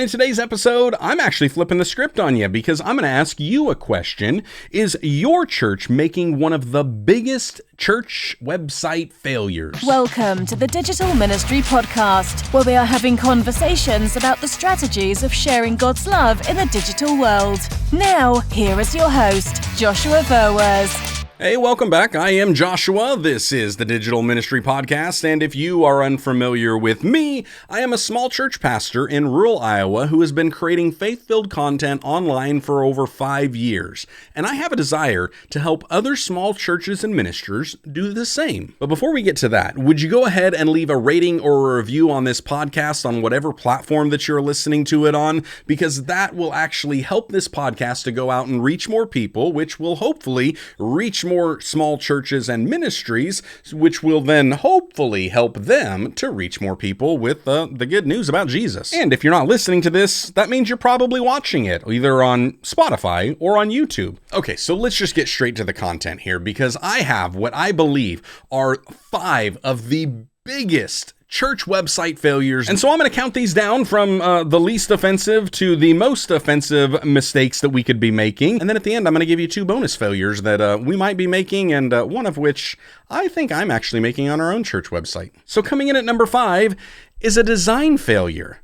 In today's episode, I'm actually flipping the script on you because I'm going to ask you a question. Is your church making one of the biggest church website failures? Welcome to the Digital Ministry Podcast, where we are having conversations about the strategies of sharing God's love in the digital world. Now, here is your host, Joshua Verwers. Hey, welcome back. I am Joshua. This is the Digital Ministry Podcast, and if you are unfamiliar with me, I am a small church pastor in rural Iowa who has been creating faith-filled content online for over 5 years, and I have a desire to help other small churches and ministers do the same. But before we get to that, would you go ahead and leave a rating or a review on this podcast on whatever platform that you're listening to it on, because that will actually help this podcast to go out and reach more people, which will hopefully reach more small churches and ministries, which will then hopefully help them to reach more people with the good news about Jesus. And if you're not listening to this, that means you're probably watching it either on Spotify or on YouTube. Okay, so let's just get straight to the content here, because I have what I believe are 5 of the biggest church website failures. And so I'm going to count these down from the least offensive to the most offensive mistakes that we could be making. And then at the end, I'm going to give you 2 bonus failures that we might be making, and one of which I think I'm actually making on our own church website. So coming in at number 5 is a design failure.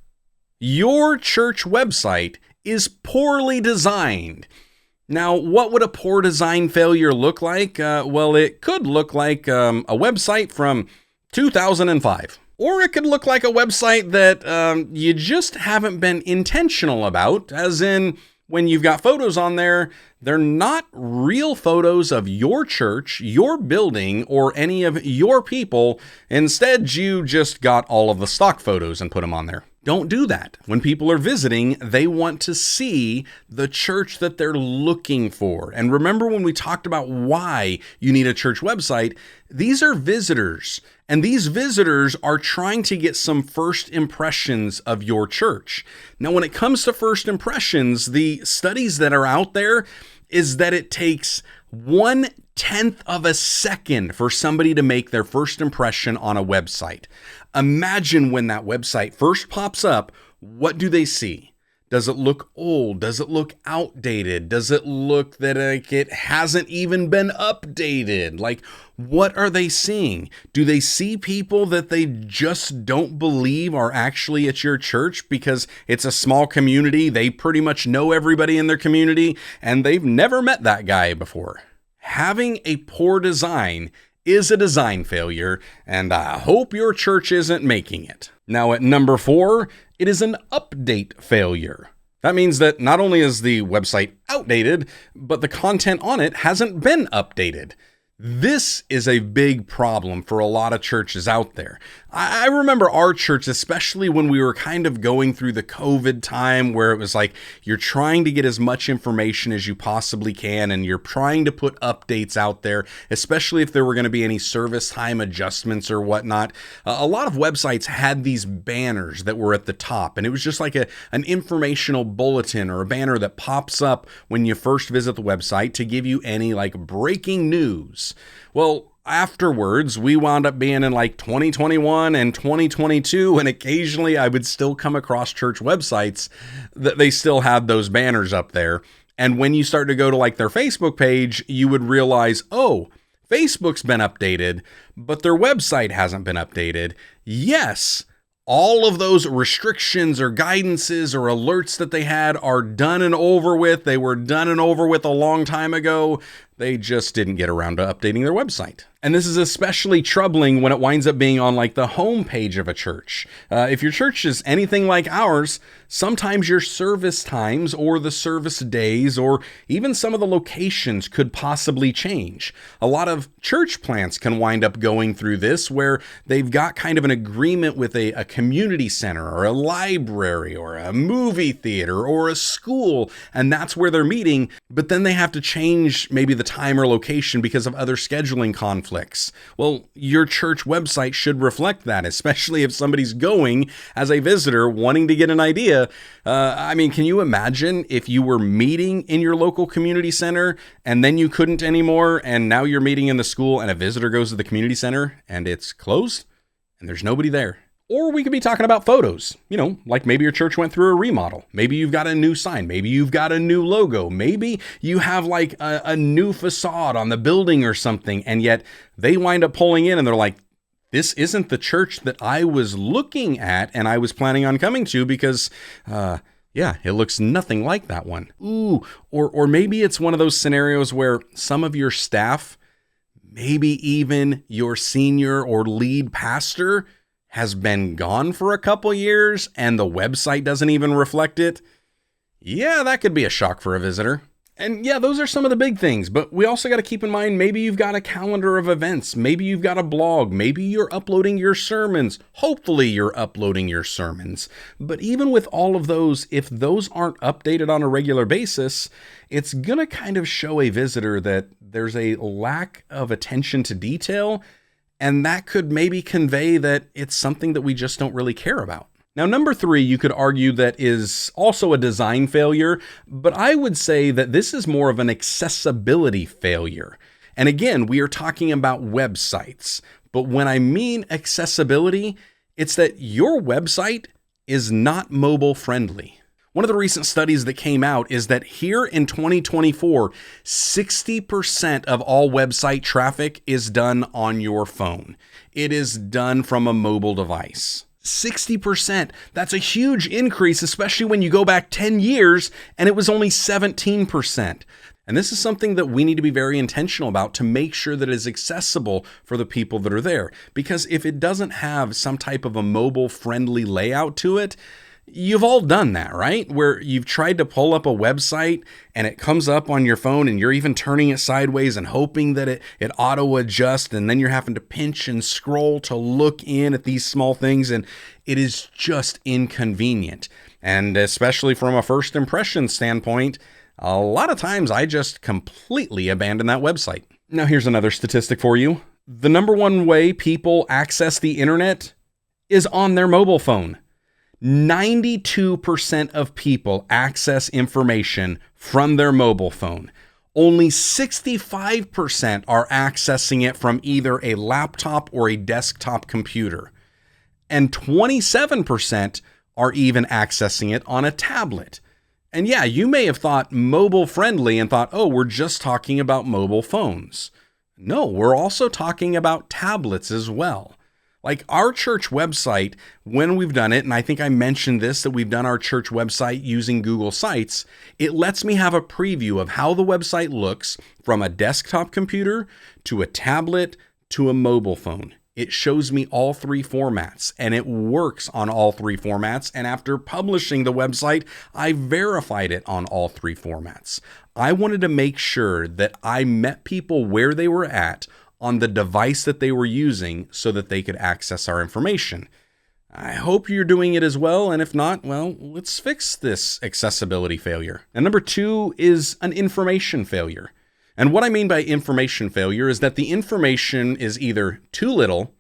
Your church website is poorly designed. Now, what would a poor design failure look like? Well, it could look like a website from 2005. Or it could look like a website that you just haven't been intentional about, as in when you've got photos on there, they're not real photos of your church, your building, or any of your people. Instead, you just got all of the stock photos and put them on there. Don't do that. When people are visiting, they want to see the church that they're looking for. And remember when we talked about why you need a church website, these are visitors. And these visitors are trying to get some first impressions of your church. Now, when it comes to first impressions, the studies that are out there is that it takes 1/10 of a second for somebody to make their first impression on a website. Imagine when that website first pops up, what do they see? Does it look old? Does it look outdated? Does it look that it hasn't even been updated? Like, what are they seeing? Do they see people that they just don't believe are actually at your church because it's a small community? They pretty much know everybody in their community and they've never met that guy before. Having a poor design is a design failure, and I hope your church isn't making it. Now at number 4, it is an update failure. That means that not only is the website outdated, but the content on it hasn't been updated. This is a big problem for a lot of churches out there. I remember our church, especially when we were kind of going through the COVID time where it was like you're trying to get as much information as you possibly can and you're trying to put updates out there, especially if there were going to be any service time adjustments or whatnot. A lot of websites had these banners that were at the top, and it was just like an informational bulletin or a banner that pops up when you first visit the website to give you any like breaking news. Well, afterwards, we wound up being in like 2021 and 2022, and occasionally I would still come across church websites that they still had those banners up there. And when you start to go to like their Facebook page, you would realize, oh, Facebook's been updated, but their website hasn't been updated. Yes, all of those restrictions or guidances or alerts that they had are done and over with. They were done and over with a long time ago. They just didn't get around to updating their website. And this is especially troubling when it winds up being on like the home page of a church. If your church is anything like ours, sometimes your service times or the service days or even some of the locations could possibly change. A lot of church plants can wind up going through this where they've got kind of an agreement with a community center or a library or a movie theater or a school, and that's where they're meeting, but then they have to change maybe the time or location because of other scheduling conflicts. Well, your church website should reflect that, especially if somebody's going as a visitor wanting to get an idea. Can you imagine if you were meeting in your local community center and then you couldn't anymore, and now you're meeting in the school and a visitor goes to the community center and it's closed and there's nobody there? Or we could be talking about photos, like maybe your church went through a remodel. Maybe you've got a new sign. Maybe you've got a new logo. Maybe you have like a new facade on the building or something. And yet they wind up pulling in and they're like, this isn't the church that I was looking at and I was planning on coming to because, it looks nothing like that one. Ooh, or maybe it's one of those scenarios where some of your staff, maybe even your senior or lead pastor, has been gone for a couple years and the website doesn't even reflect it. Yeah, that could be a shock for a visitor. And yeah, those are some of the big things, but we also got to keep in mind, maybe you've got a calendar of events. Maybe you've got a blog. Maybe you're uploading your sermons. Hopefully you're uploading your sermons. But even with all of those, if those aren't updated on a regular basis, it's going to kind of show a visitor that there's a lack of attention to detail. And that could maybe convey that it's something that we just don't really care about. Now, number 3, you could argue that is also a design failure, but I would say that this is more of an accessibility failure. And again, we are talking about websites. But when I mean accessibility, it's that your website is not mobile friendly. One of the recent studies that came out is that here in 2024, 60% of all website traffic is done on your phone. It is done from a mobile device. 60%. That's a huge increase, especially when you go back 10 years and it was only 17%. And this is something that we need to be very intentional about to make sure that it is accessible for the people that are there. Because if it doesn't have some type of a mobile friendly layout to it, you've all done that, right? Where you've tried to pull up a website and it comes up on your phone and you're even turning it sideways and hoping that it auto adjusts, and then you're having to pinch and scroll to look in at these small things, and it is just inconvenient. And especially from a first impression standpoint, a lot of times I just completely abandon that website. Now here's another statistic for you. The number one way people access the internet is on their mobile phone. 92% of people access information from their mobile phone. Only 65% are accessing it from either a laptop or a desktop computer. And 27% are even accessing it on a tablet. And yeah, you may have thought mobile friendly and thought, oh, we're just talking about mobile phones. No, we're also talking about tablets as well. Like our church website, when we've done it, and I think I mentioned this, that we've done our church website using Google Sites, it lets me have a preview of how the website looks from a desktop computer to a tablet to a mobile phone. It shows me all 3 formats, and it works on all 3 formats. And after publishing the website, I verified it on all 3 formats. I wanted to make sure that I met people where they were at on the device that they were using so that they could access our information. I hope you're doing it as well, and if not, well, let's fix this accessibility failure. And number 2 is an information failure. And what I mean by information failure is that the information is either too little,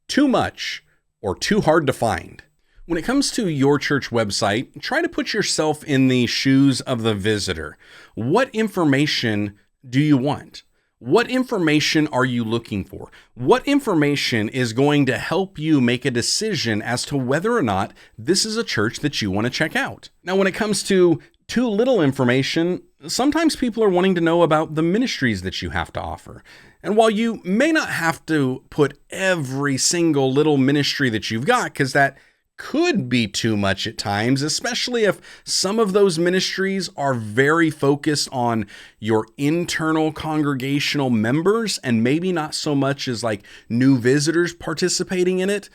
too much, or too hard to find. When it comes to your church website, try to put yourself in the shoes of the visitor. What information do you want? What information are you looking for? What information is going to help you make a decision as to whether or not this is a church that you want to check out? Now, when it comes to too little information, sometimes people are wanting to know about the ministries that you have to offer. And while you may not have to put every single little ministry that you've got, because that could be too much at times, especially if some of those ministries are very focused on your internal congregational members and maybe not so much as like new visitors participating in it.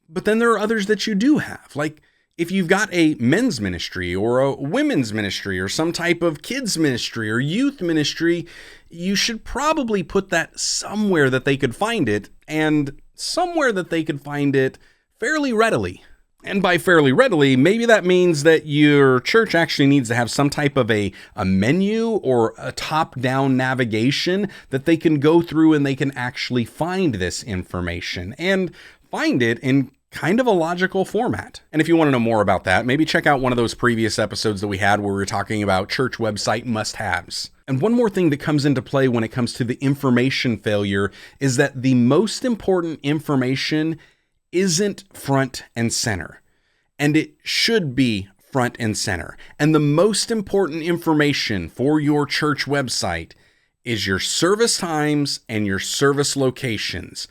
But then there are others that you do have, like if you've got a men's ministry or a women's ministry or some type of kids ministry or youth ministry, you should probably put that somewhere that they could find it, and somewhere that they could find it fairly readily. And by fairly readily, maybe that means that your church actually needs to have some type of a menu or a top-down navigation that they can go through and they can actually find this information and find it in kind of a logical format. And if you want to know more about that, maybe check out one of those previous episodes that we had where we were talking about church website must-haves. And one more thing that comes into play when it comes to the information failure is that the most important information isn't front and center. And it should be front and center. And the most important information for your church website is your service times and your service locations.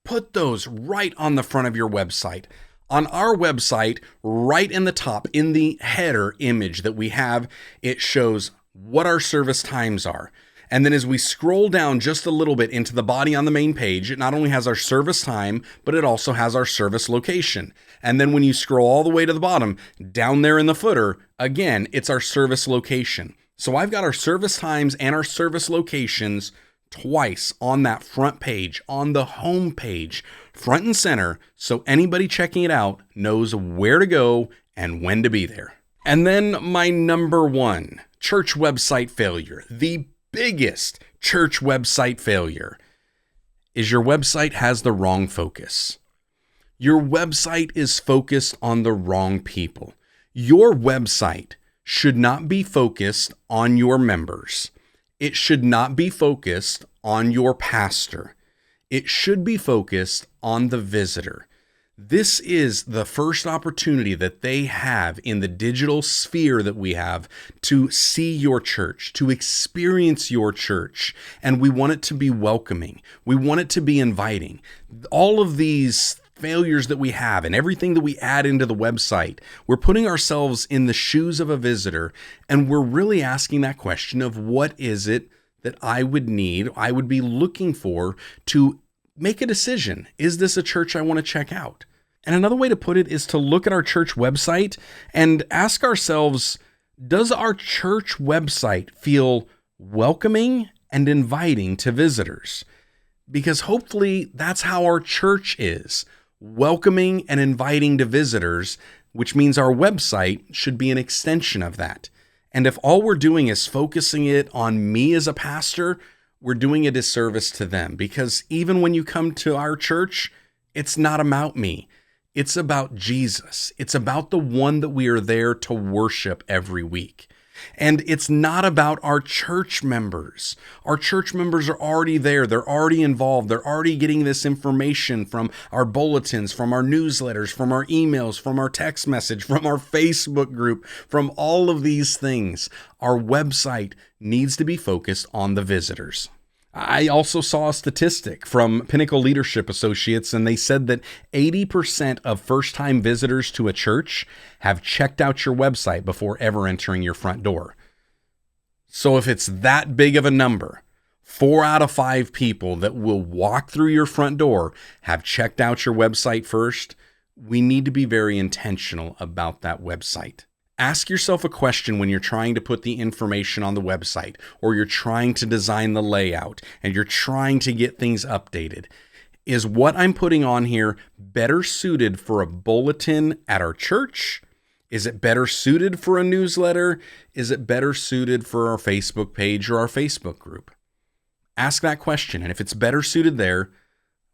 Put those right on the front of your website. On our website, right in the top, in the header image that we have, it shows what our service times are. And then as we scroll down just a little bit into the body on the main page, it not only has our service time, but it also has our service location. And then when you scroll all the way to the bottom, down there in the footer, again, it's our service location. So I've got our service times and our service locations twice on that front page, on the home page, front and center, so anybody checking it out knows where to go and when to be there. And then my number one church website failure, the biggest church website failure, is your website has the wrong focus. Your website is focused on the wrong people. Your website should not be focused on your members. It should not be focused on your pastor. It should be focused on the visitor. This is the first opportunity that they have in the digital sphere that we have to see your church, to experience your church. And we want it to be welcoming. We want it to be inviting. All of these failures that we have and everything that we add into the website, we're putting ourselves in the shoes of a visitor, and we're really asking that question of what is it that I would be looking for to make a decision. Is this a church I want to check out? And another way to put it is to look at our church website and ask ourselves, does our church website feel welcoming and inviting to visitors? Because hopefully that's how our church is, welcoming and inviting to visitors, which means our website should be an extension of that. And if all we're doing is focusing it on me as a pastor, we're doing a disservice to them, because even when you come to our church, it's not about me. It's about Jesus. It's about the one that we are there to worship every week. And it's not about our church members. Our church members are already there. They're already involved. They're already getting this information from our bulletins, from our newsletters, from our emails, from our text message, from our Facebook group, from all of these things. Our website needs to be focused on the visitors. I also saw a statistic from Pinnacle Leadership Associates, and they said that 80% of first-time visitors to a church have checked out your website before ever entering your front door. So if it's that big of a number, 4 out of 5 people that will walk through your front door have checked out your website first. We need to be very intentional about that website. Ask yourself a question when you're trying to put the information on the website, or you're trying to design the layout, and you're trying to get things updated. Is what I'm putting on here better suited for a bulletin at our church? Is it better suited for a newsletter? Is it better suited for our Facebook page or our Facebook group? Ask that question, and if it's better suited there,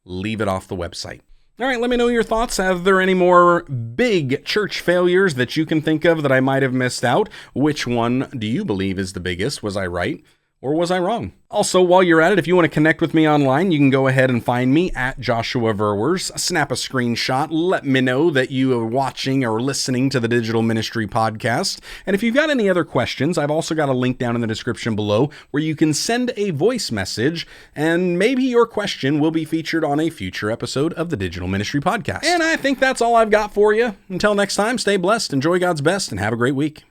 leave it off the website. All right, let me know your thoughts. Are there any more big church failures that you can think of that I might have missed out? Which one do you believe is the biggest? Was I right or was I wrong? Also, while you're at it, if you want to connect with me online, you can go ahead and find me at Joshua Verwers. Snap a screenshot. Let me know that you are watching or listening to the Digital Ministry Podcast. And if you've got any other questions, I've also got a link down in the description below where you can send a voice message, and maybe your question will be featured on a future episode of the Digital Ministry Podcast. And I think that's all I've got for you. Until next time, stay blessed, enjoy God's best, and have a great week.